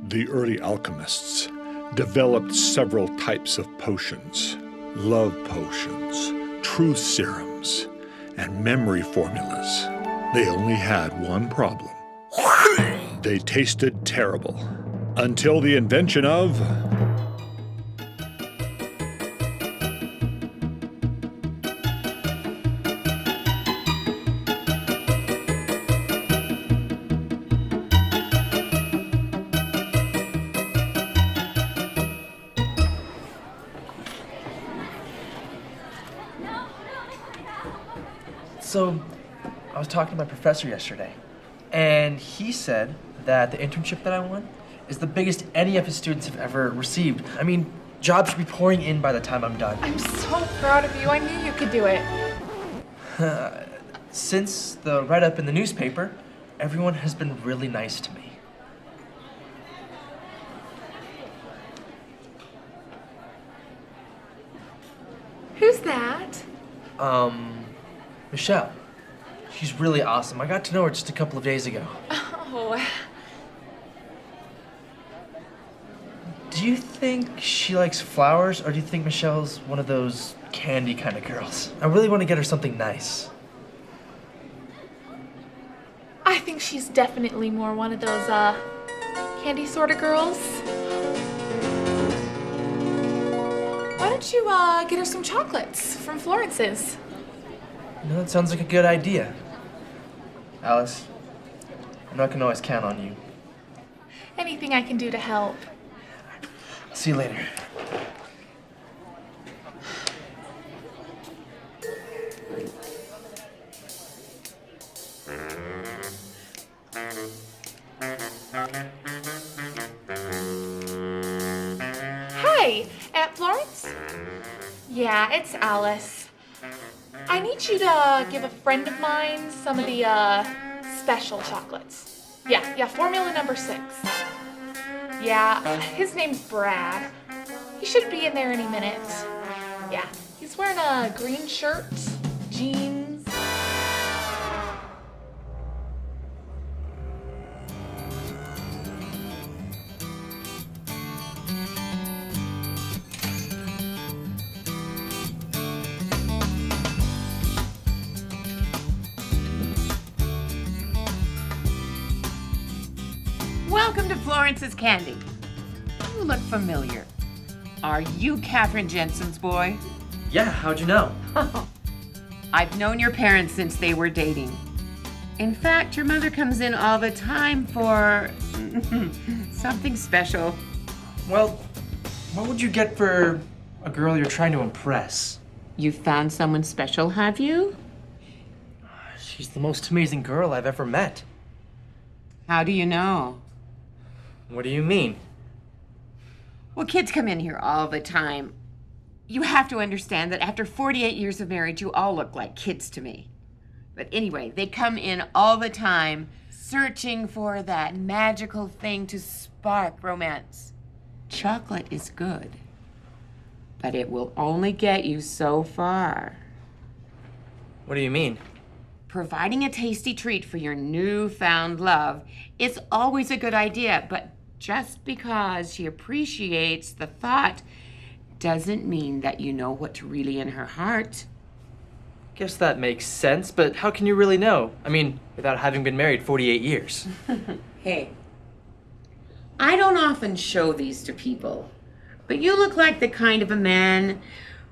The early alchemists developed several types of potions: love potions, truth serums, and memory formulas. They only had one problem. They tasted terrible. Until the invention of... So, I was talking to my professor yesterday, and he said that the internship that I won is the biggest any of his students have ever received. I mean, jobs should be pouring in by the time I'm done. I'm so proud of you. I knew you could do it. Since the write-up in the newspaper, everyone has been really nice to me. Who's that? Michelle. She's really awesome. I got to know her just a couple of days ago. Oh, Do you think she likes flowers, or do you think Michelle's one of those candy kind of girls? I really want to get her something nice. I think she's definitely more one of those, candy sort of girls. Why don't you, get her some chocolates from Florence's? You know, that sounds like a good idea. Alice, I'm not gonna always count on you. Anything I can do to help. I'll see you later. Hi, Aunt Florence? Yeah, it's Alice. I need you to give a friend of mine some of the, special chocolates. Yeah, formula number 6. Yeah, his name's Brad. He should be in there any minute. Yeah, he's wearing a green shirt, jeans. Welcome to Florence's Candy. You look familiar. Are you Katherine Jensen's boy? Yeah, how'd you know? I've known your parents since they were dating. In fact, your mother comes in all the time for something special. Well, what would you get for a girl you're trying to impress? You found someone special, have you? She's the most amazing girl I've ever met. How do you know? What do you mean? Well, kids come in here all the time. You have to understand that after 48 years of marriage, you all look like kids to me. But anyway, they come in all the time searching for that magical thing to spark romance. Chocolate is good, but it will only get you so far. What do you mean? Providing a tasty treat for your newfound love is always a good idea, but just because she appreciates the thought doesn't mean that you know what's really in her heart. Guess that makes sense, but how can you really know? I mean, without having been married 48 years. Hey, I don't often show these to people, but you look like the kind of a man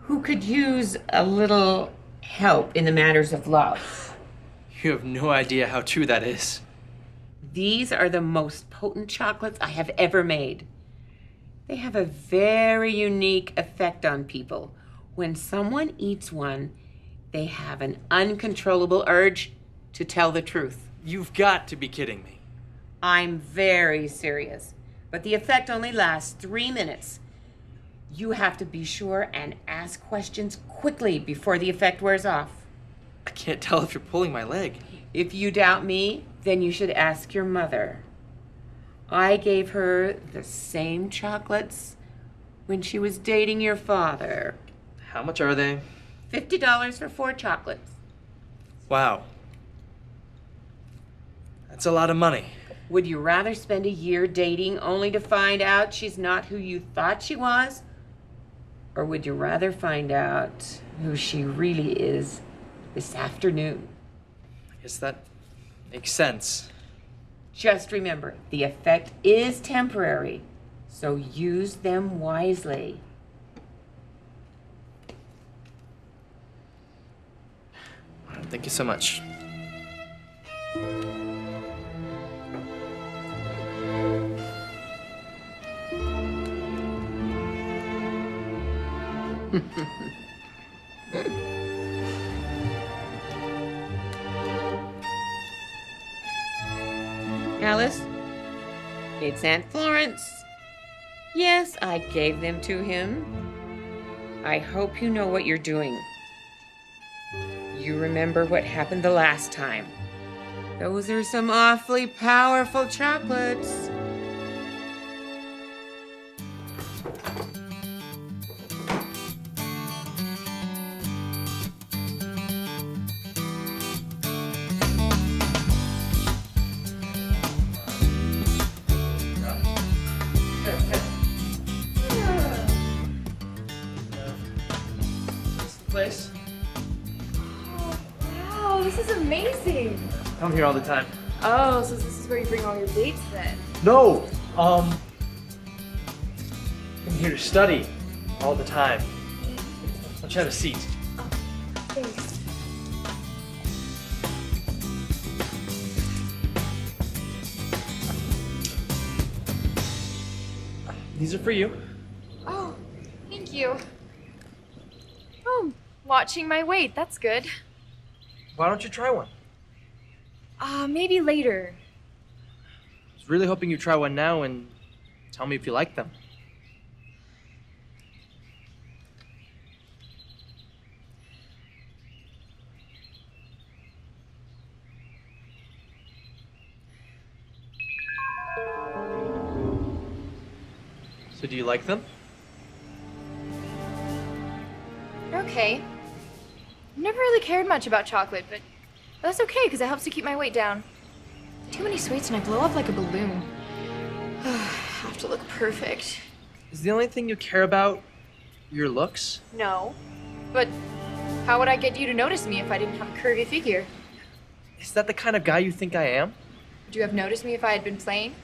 who could use a little help in the matters of love. You have no idea how true that is. These are the most potent chocolates I have ever made. They have a very unique effect on people. When someone eats one, they have an uncontrollable urge to tell the truth. You've got to be kidding me. I'm very serious, but the effect only lasts 3 minutes. You have to be sure and ask questions quickly before the effect wears off. I can't tell if you're pulling my leg. If you doubt me, then you should ask your mother. I gave her the same chocolates when she was dating your father. How much are they? $50 for 4 chocolates. Wow. That's a lot of money. Would you rather spend a year dating only to find out she's not who you thought she was? Or would you rather find out who she really is this afternoon? I guess that makes sense. Just remember, the effect is temporary, so use them wisely. Thank you so much. Alice, it's Aunt Florence. Yes, I gave them to him. I hope you know what you're doing. You remember what happened the last time. Those are some awfully powerful chocolates. This the place? Wow, this is amazing. I'm here all the time. Oh, so this is where you bring all your dates then? No! I'm here to study all the time. Let's have a seat. Thanks. These are for you. Oh, thank you. Oh, watching my weight, that's good. Why don't you try one? Maybe later. I was really hoping you'd try one now and tell me if you like them. So do you like them? Okay. I've never really cared much about chocolate, but that's okay because it helps to keep my weight down. Too many sweets and I blow up like a balloon. I have to look perfect. Is the only thing you care about your looks? No. But how would I get you to notice me if I didn't have a curvy figure? Is that the kind of guy you think I am? Would you have noticed me if I had been plain?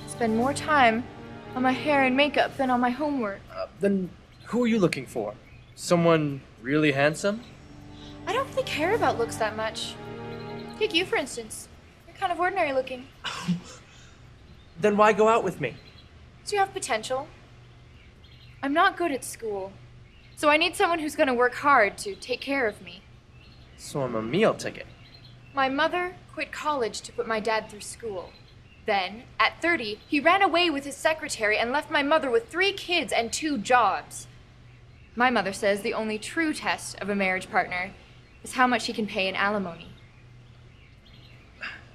I spend more time on my hair and makeup than on my homework. Then who are you looking for? Someone really handsome? I don't really care about looks that much. Take you, for instance. You're kind of ordinary looking. Then why go out with me? So you have potential. I'm not good at school. So I need someone who's going to work hard to take care of me. So I'm a meal ticket. My mother quit college to put my dad through school. Then, at 30, he ran away with his secretary and left my mother with 3 kids and 2 jobs. My mother says the only true test of a marriage partner is how much he can pay in alimony.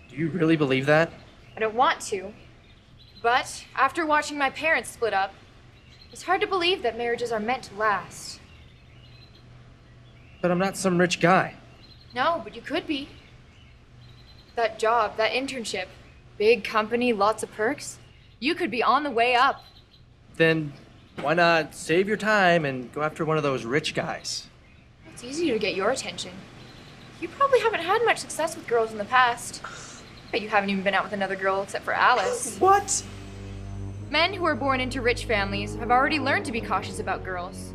Do you really believe that? I don't want to. But after watching my parents split up, it's hard to believe that marriages are meant to last. But I'm not some rich guy. No, but you could be. That job, that internship, big company, lots of perks. You could be on the way up. Then why not save your time and go after one of those rich guys? It's easier to get your attention. You probably haven't had much success with girls in the past. But you haven't even been out with another girl except for Alice. What? Men who are born into rich families have already learned to be cautious about girls.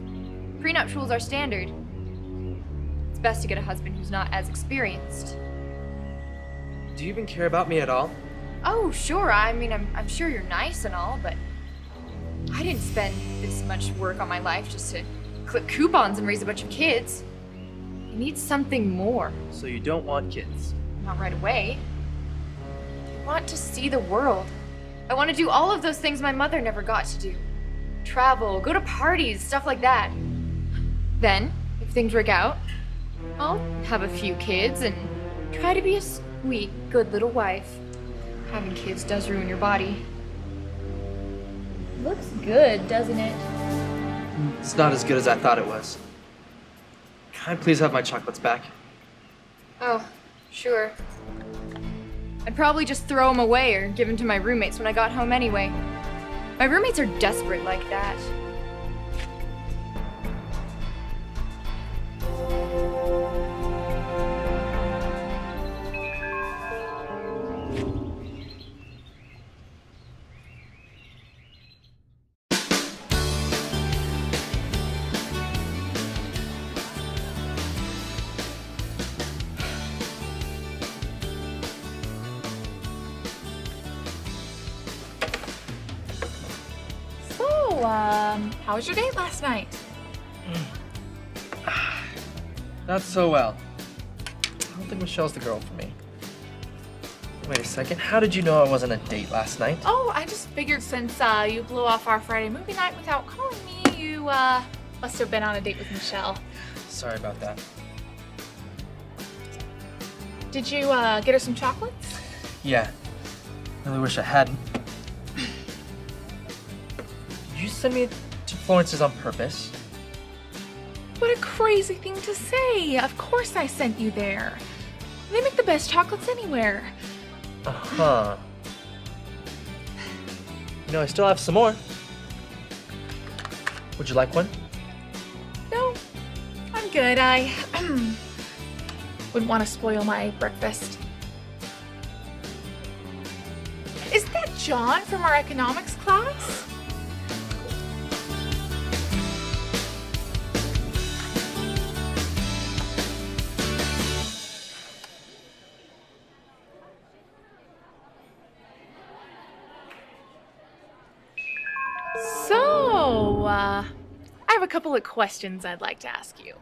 Prenuptials are standard. It's best to get a husband who's not as experienced. Do you even care about me at all? Oh, sure. I mean, I'm sure you're nice and all, but I didn't spend this much work on my life just to clip coupons and raise a bunch of kids. I need something more. So you don't want kids? Not right away. I want to see the world. I want to do all of those things my mother never got to do. Travel, go to parties, stuff like that. Then, if things work out, I'll have a few kids and try to be a sweet, good little wife. Having kids does ruin your body. Looks good, doesn't it? It's not as good as I thought it was. Can I please have my chocolates back? Oh, sure. I'd probably just throw them away or give them to my roommates when I got home anyway. My roommates are desperate like that. So, how was your date last night? Not so well. I don't think Michelle's the girl for me. Wait a second, how did you know I wasn't a date last night? Oh, I just figured since you blew off our Friday movie night without calling me, you must have been on a date with Michelle. Sorry about that. Did you get her some chocolates? Yeah. Really wish I hadn't. Did you send me to Florence's on purpose? What a crazy thing to say. Of course I sent you there. They make the best chocolates anywhere. Uh-huh. You know, I still have some more. Would you like one? No, I'm good. I wouldn't want to spoil my breakfast. Is that John from our economics class? So, I have a couple of questions I'd like to ask you.